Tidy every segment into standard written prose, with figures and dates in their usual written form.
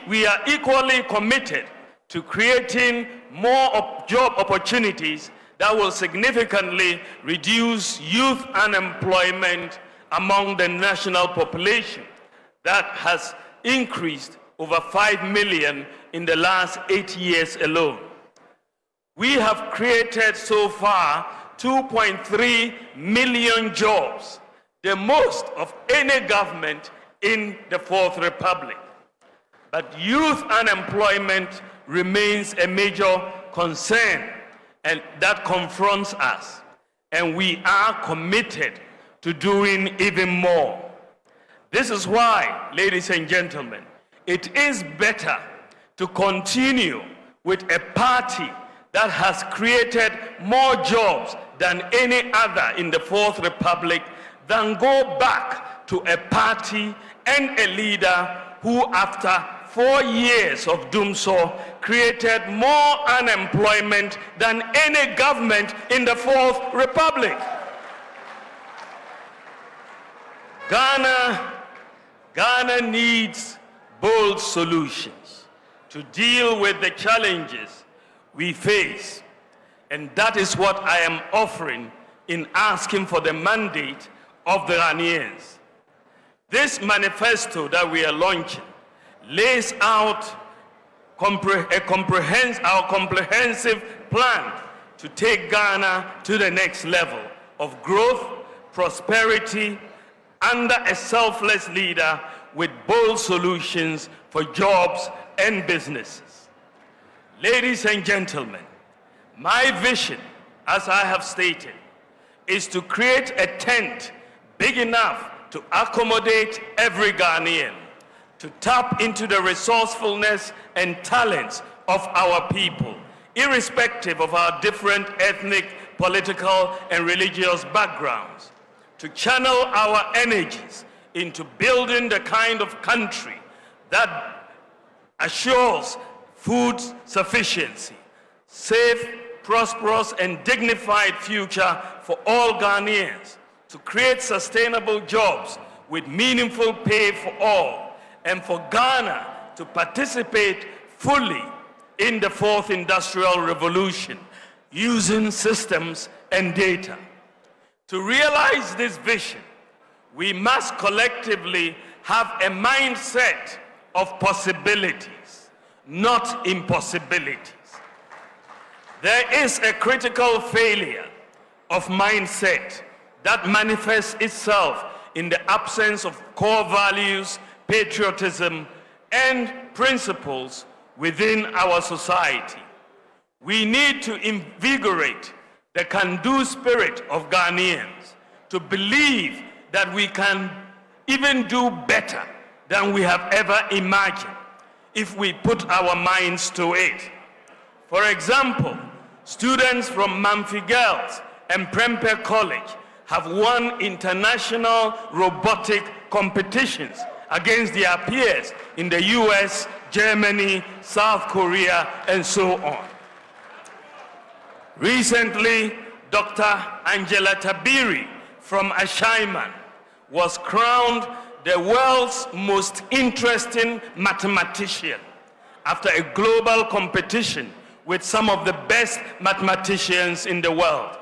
we are equally committed to creating more job opportunities that will significantly reduce youth unemployment among the national population that has increased over 5 million in the last 8 years alone. We have created so far 2.3 million jobs, the most of any government in the Fourth Republic. But youth unemployment remains a major concern and that confronts us, and we are committed to doing even more. This is why, ladies and gentlemen, it is better to continue with a party that has created more jobs than any other in the Fourth Republic than go back to a party and a leader who, after 4 years of doom so, created more unemployment than any government in the Fourth Republic. Ghana needs bold solutions to deal with the challenges we face. And that is what I am offering in asking for the mandate of the Ghanaians. This manifesto that we are launching lays out our comprehensive plan to take Ghana to the next level of growth, prosperity, under a selfless leader with bold solutions for jobs and businesses. Ladies and gentlemen, my vision, as I have stated, is to create a tent big enough to accommodate every Ghanaian, to tap into the resourcefulness and talents of our people, irrespective of our different ethnic, political, and religious backgrounds, to channel our energies into building the kind of country that assures food sufficiency, safe, prosperous, and dignified future for all Ghanaians, to create sustainable jobs with meaningful pay for all, and for Ghana to participate fully in the Fourth Industrial Revolution using systems and data. To realize this vision, we must collectively have a mindset of possibilities, not impossibilities. There is a critical failure of mindset that manifests itself in the absence of core values, patriotism, and principles within our society. We need to invigorate the can-do spirit of Ghanaians to believe that we can even do better than we have ever imagined if we put our minds to it. For example, students from Mamfi Girls and Prempeh College have won international robotic competitions against their peers in the US, Germany, South Korea, and so on. Recently, Dr. Angela Tabiri from Ashaiman was crowned the world's most interesting mathematician after a global competition with some of the best mathematicians in the world.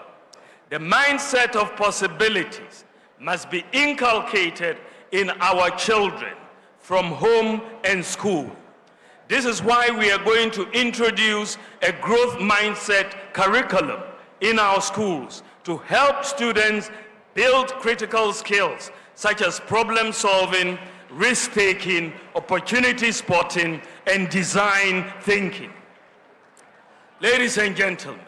The mindset of possibilities must be inculcated in our children from home and school. This is why we are going to introduce a growth mindset curriculum in our schools to help students build critical skills such as problem solving, risk-taking, opportunity spotting, and design thinking. Ladies and gentlemen,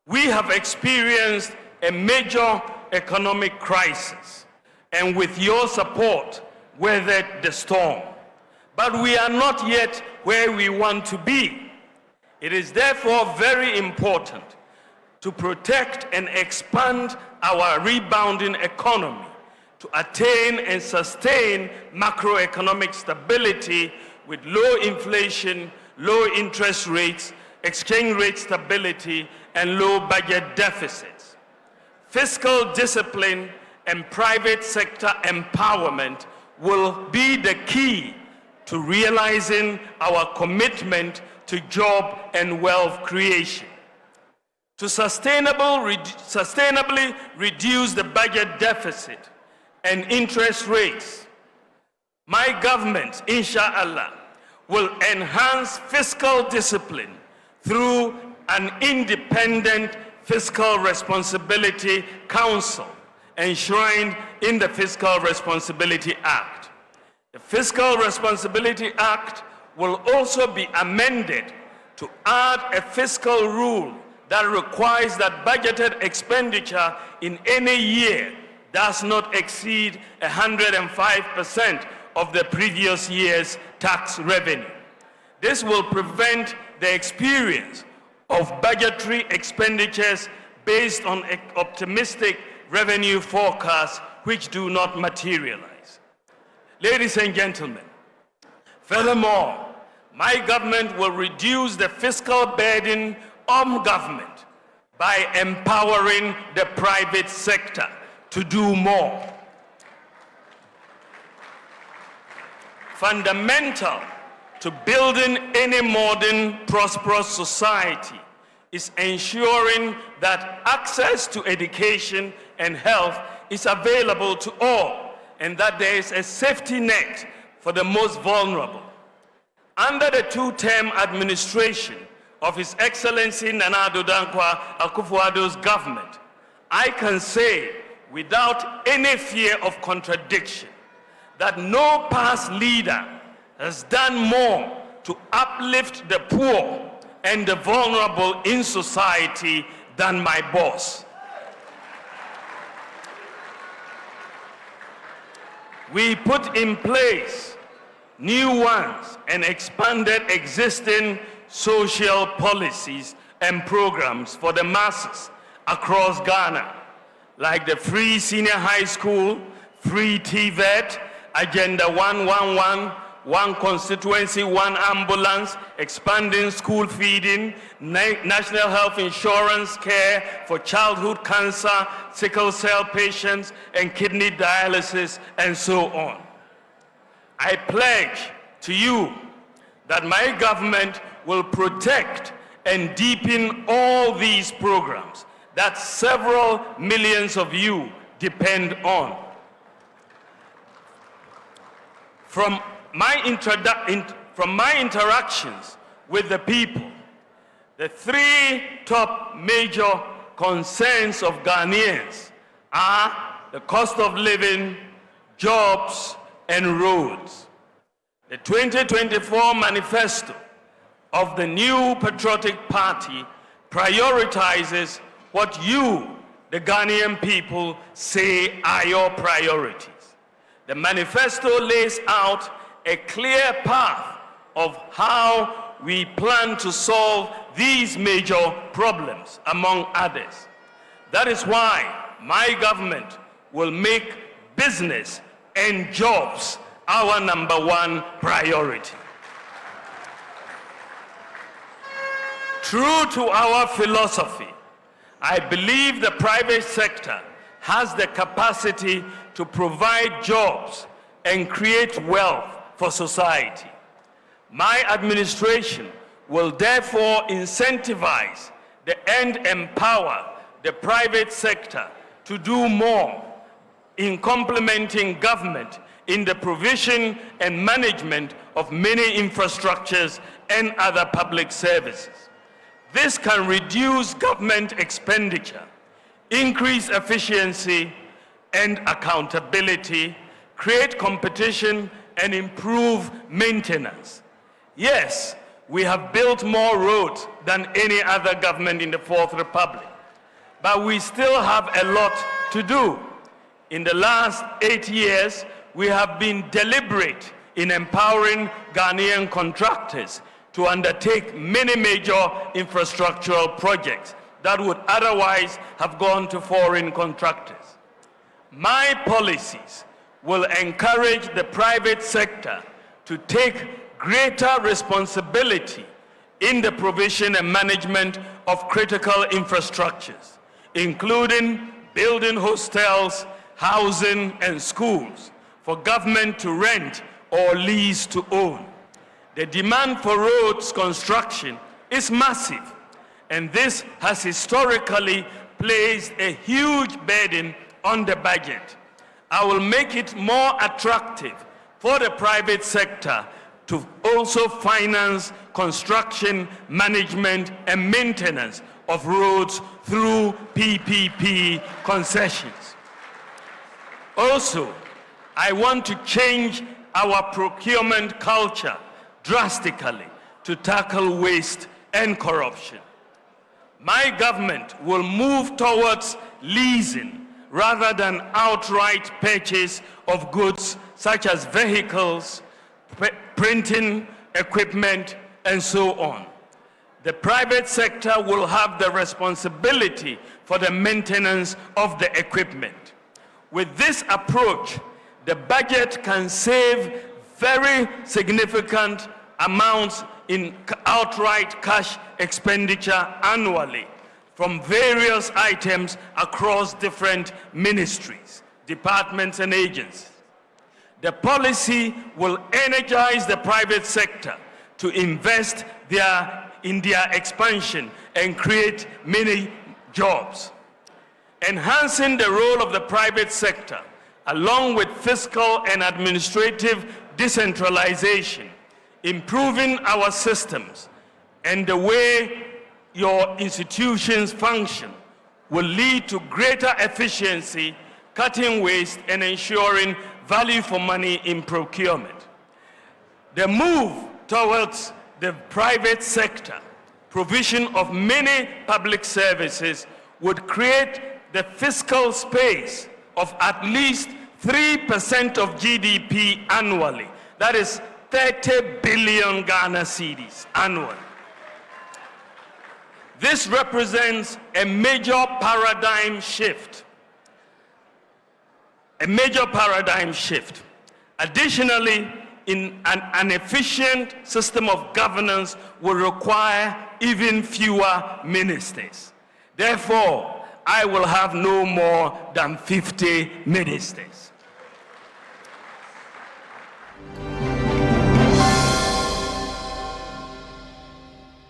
we have experienced a major economic crisis, and with your support, weathered the storm. But we are not yet where we want to be. It is therefore very important to protect and expand our rebounding economy, to attain and sustain macroeconomic stability with low inflation, low interest rates, exchange rate stability, and low budget deficits. Fiscal discipline and private sector empowerment will be the key to realizing our commitment to job and wealth creation. To sustainably reduce the budget deficit and interest rates, my government, inshallah, will enhance fiscal discipline through an independent Fiscal Responsibility Council enshrined in the Fiscal Responsibility Act. The Fiscal Responsibility Act will also be amended to add a fiscal rule that requires that budgeted expenditure in any year does not exceed 105% of the previous year's tax revenue. This will prevent the experience of budgetary expenditures based on optimistic revenue forecasts which do not materialize. Ladies and gentlemen, furthermore, my government will reduce the fiscal burden on government by empowering the private sector to do more. Fundamental to building any modern, prosperous society is ensuring that access to education and health is available to all, and that there is a safety net for the most vulnerable. Under the two-term administration of His Excellency Nana Addo Dankwa Akufo-Addo's government, I can say without any fear of contradiction that no past leader has done more to uplift the poor and the vulnerable in society than my boss. We put in place new ones and expanded existing social policies and programs for the masses across Ghana, like the free senior high school, free TVET, Agenda 111, one constituency, one ambulance, expanding school feeding, national health insurance care for childhood cancer, sickle cell patients, and kidney dialysis, and so on. I pledge to you that my government will protect and deepen all these programs that several millions of you depend on. From my interactions with the people, the three top major concerns of Ghanaians are the cost of living, jobs, and roads. The 2024 manifesto of the new patriotic party prioritizes what you, the Ghanaian people, say are your priorities. The manifesto lays out a clear path of how we plan to solve these major problems, among others. That is why my government will make business and jobs our #1 priority. True to our philosophy, I believe the private sector has the capacity to provide jobs and create wealth for society. My administration will therefore incentivize and empower the private sector to do more in complementing government in the provision and management of many infrastructures and other public services. This can reduce government expenditure, increase efficiency and accountability, create competition, and improve maintenance. Yes, we have built more roads than any other government in the Fourth Republic, but we still have a lot to do. In the last 8 years, we have been deliberate in empowering Ghanaian contractors to undertake many major infrastructural projects that would otherwise have gone to foreign contractors. My policies will encourage the private sector to take greater responsibility in the provision and management of critical infrastructures, including building hostels, housing, and schools for government to rent or lease to own. The demand for roads construction is massive, and this has historically placed a huge burden on the budget. I will make it more attractive for the private sector to also finance construction, management, and maintenance of roads through PPP concessions. Also, I want to change our procurement culture drastically to tackle waste and corruption. My government will move towards leasing rather than outright purchase of goods such as vehicles, printing equipment, and so on. The private sector will have the responsibility for the maintenance of the equipment. With this approach, the budget can save very significant amounts in outright cash expenditure annually from various items across different ministries, departments, and agencies. The policy will energize the private sector to invest in their expansion and create many jobs. Enhancing the role of the private sector, along with fiscal and administrative decentralization, improving our systems and the way your institutions function will lead to greater efficiency, cutting waste, and ensuring value for money in procurement. The move towards the private sector, provision of many public services, would create the fiscal space of at least 3% of GDP annually. That is 30 billion Ghana cedis annually. This represents a major paradigm shift. Additionally, an efficient system of governance will require even fewer ministers. Therefore, I will have no more than 50 ministers.